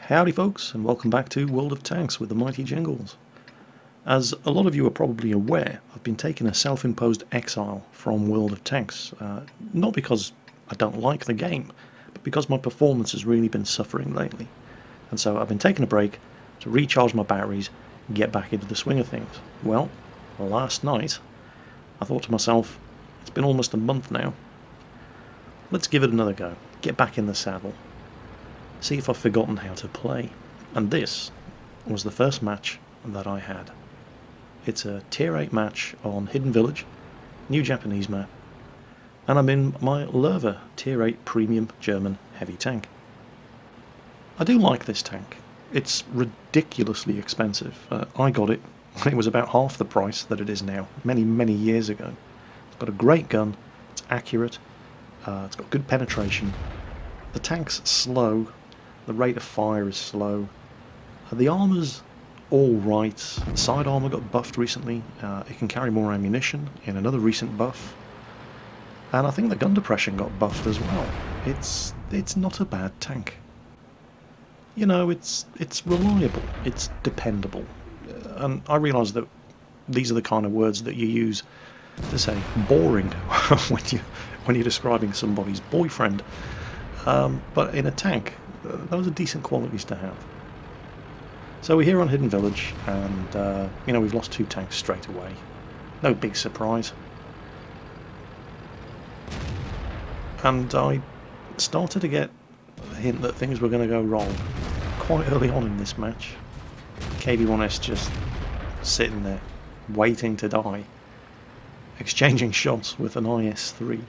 Howdy folks, and welcome back to World of Tanks with the mighty Jingles. As a lot of you are probably aware, I've been taking a self-imposed exile from World of Tanks, not because I don't like the game, but because my performance has really been suffering lately. And so I've been taking a break to recharge my batteries and get back into the swing of things. Well, last night, I thought to myself, it's been almost a month now, let's give it another go, get back in the saddle. See if I've forgotten how to play. And this was the first match that I had. It's a tier 8 match on Hidden Village, new Japanese map, and I'm in my Lerva tier 8 premium German heavy tank. I do like this tank. It's ridiculously expensive. I got it when it was about half the price that it is now, many years ago. It's got a great gun, it's accurate, it's got good penetration. The tank's slow. The rate of fire is slow. The armour's alright. The side armour got buffed recently. It can carry more ammunition in another recent buff. And I think the gun depression got buffed as well. It's not a bad tank. You know, it's reliable. It's dependable. And I realise that these are the kind of words that you use to say boring when you're describing somebody's boyfriend. But in a tank, those are decent qualities to have. So we're here on Hidden Village, and you know, we've lost 2 tanks straight away. No big surprise. And I started to get a hint that things were going to go wrong quite early on in this match. KV-1S just sitting there, waiting to die, exchanging shots with an IS-3.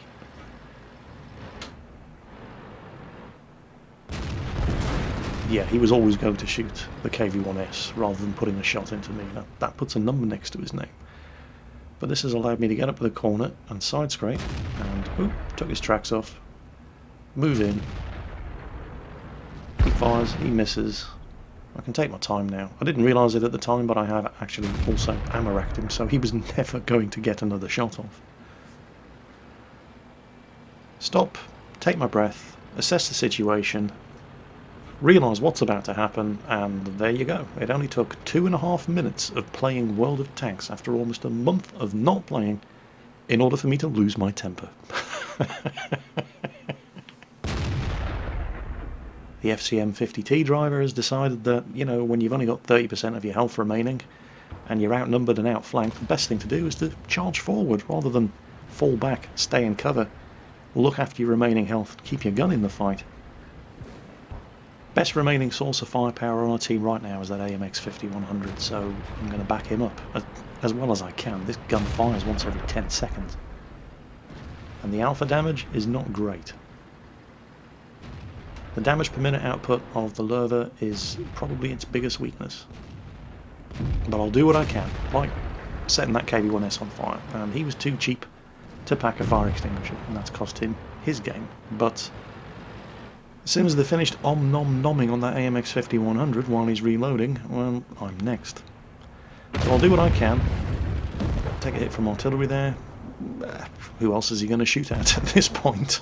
Yeah, he was always going to shoot the KV-1S rather than putting a shot into me. That puts a number next to his name. But this has allowed me to get up to the corner and side scrape, and oop, took his tracks off, move in, he fires, he misses. I can take my time now. I didn't realise it at the time, but I have actually also ammo-racked him, so he was never going to get another shot off. Stop, take my breath, assess the situation, realise what's about to happen, and there you go. It only took 2.5 minutes of playing World of Tanks after almost a month of not playing in order for me to lose my temper. The FCM50T driver has decided that, you know, when you've only got 30% of your health remaining and you're outnumbered and outflanked, the best thing to do is to charge forward rather than fall back, stay in cover, look after your remaining health, keep your gun in the fight. Best remaining source of firepower on our team right now is that AMX-5100, so I'm going to back him up as well as I can. This gun fires once every 10 seconds. And the alpha damage is not great. The damage per minute output of the Lerva is probably its biggest weakness. But I'll do what I can, like setting that KV-1S on fire. And he was too cheap to pack a fire extinguisher, and that's cost him his game. But as soon as they're finished om-nom-nomming on that AMX-5100 while he's reloading, well, I'm next. So I'll do what I can. Take a hit from artillery there. Who else is he going to shoot at this point?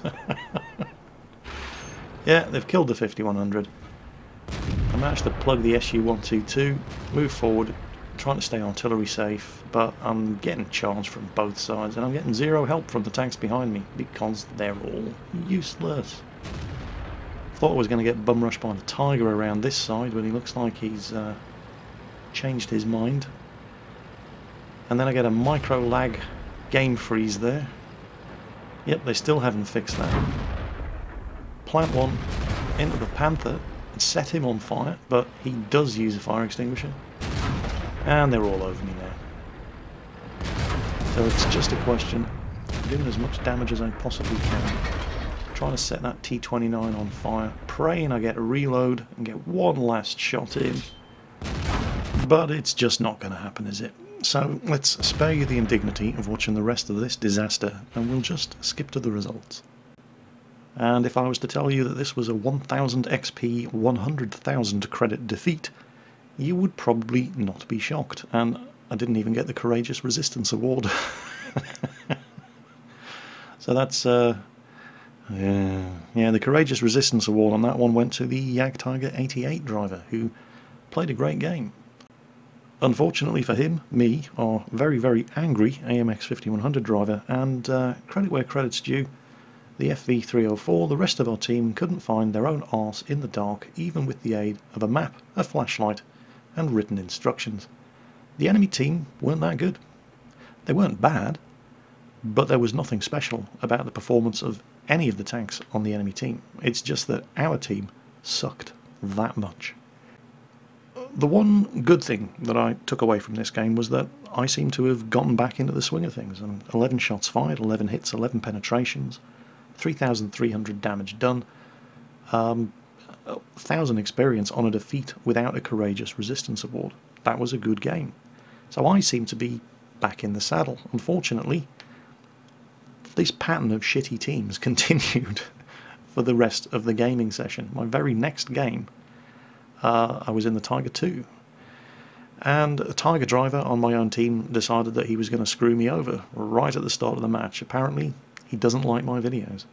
Yeah, they've killed the 5100. I managed to plug the SU-122, move forward, trying to stay artillery safe, but I'm getting charged from both sides, and I'm getting zero help from the tanks behind me because they're all useless. Thought I was going to get bum rushed by the Tiger around this side, but he looks like he's changed his mind. And then I get a micro lag game freeze there. Yep, they still haven't fixed that. Plant one into the Panther and set him on fire, but he does use a fire extinguisher. And they're all over me now. So it's just a question of doing as much damage as I possibly can. Trying to set that T-29 on fire, praying I get a reload and get one last shot in. But it's just not going to happen, is it? So let's spare you the indignity of watching the rest of this disaster, and we'll just skip to the results. And if I was to tell you that this was a 1000 XP, 100,000 credit defeat, you would probably not be shocked. And I didn't even get the Courageous Resistance Award. So that's Yeah, the Courageous Resistance Award on that one went to the Tiger 88 driver, who played a great game. Unfortunately for him, me, our very, very angry AMX 5100 driver, and credit where credit's due, the FV304, the rest of our team couldn't find their own arse in the dark, even with the aid of a map, a flashlight, and written instructions. The enemy team weren't that good. They weren't bad, but there was nothing special about the performance of any of the tanks on the enemy team. It's just that our team sucked that much. The one good thing that I took away from this game was that I seem to have gotten back into the swing of things. And 11 shots fired, 11 hits, 11 penetrations, 3,300 damage done, 1,000 experience on a defeat without a Courageous Resistance Award. That was a good game. So I seem to be back in the saddle. Unfortunately, this pattern of shitty teams continued for the rest of the gaming session. My very next game, I was in the Tiger 2, and a Tiger driver on my own team decided that he was going to screw me over right at the start of the match. Apparently, he doesn't like my videos.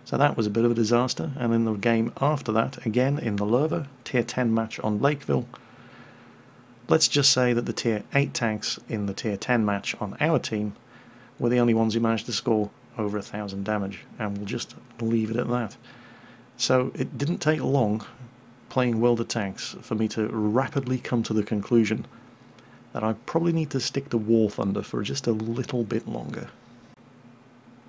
So that was a bit of a disaster, and in the game after that, again in the Lerva, Tier 10 match on Lakeville, let's just say that the Tier 8 tanks in the Tier 10 match on our team were the only ones who managed to score over 1,000 damage, and we'll just leave it at that. So it didn't take long playing World of Tanks for me to rapidly come to the conclusion that I probably need to stick to War Thunder for just a little bit longer.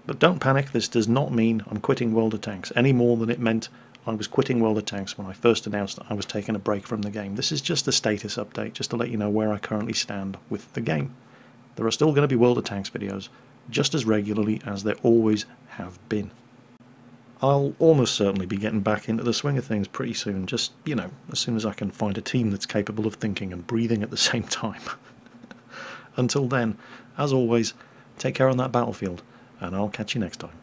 But don't panic, this does not mean I'm quitting World of Tanks any more than it meant I was quitting World of Tanks when I first announced I was taking a break from the game. This is just a status update, just to let you know where I currently stand with the game. There are still going to be World of Tanks videos, just as regularly as there always have been. I'll almost certainly be getting back into the swing of things pretty soon, just, you know, as soon as I can find a team that's capable of thinking and breathing at the same time. Until then, as always, take care on that battlefield, and I'll catch you next time.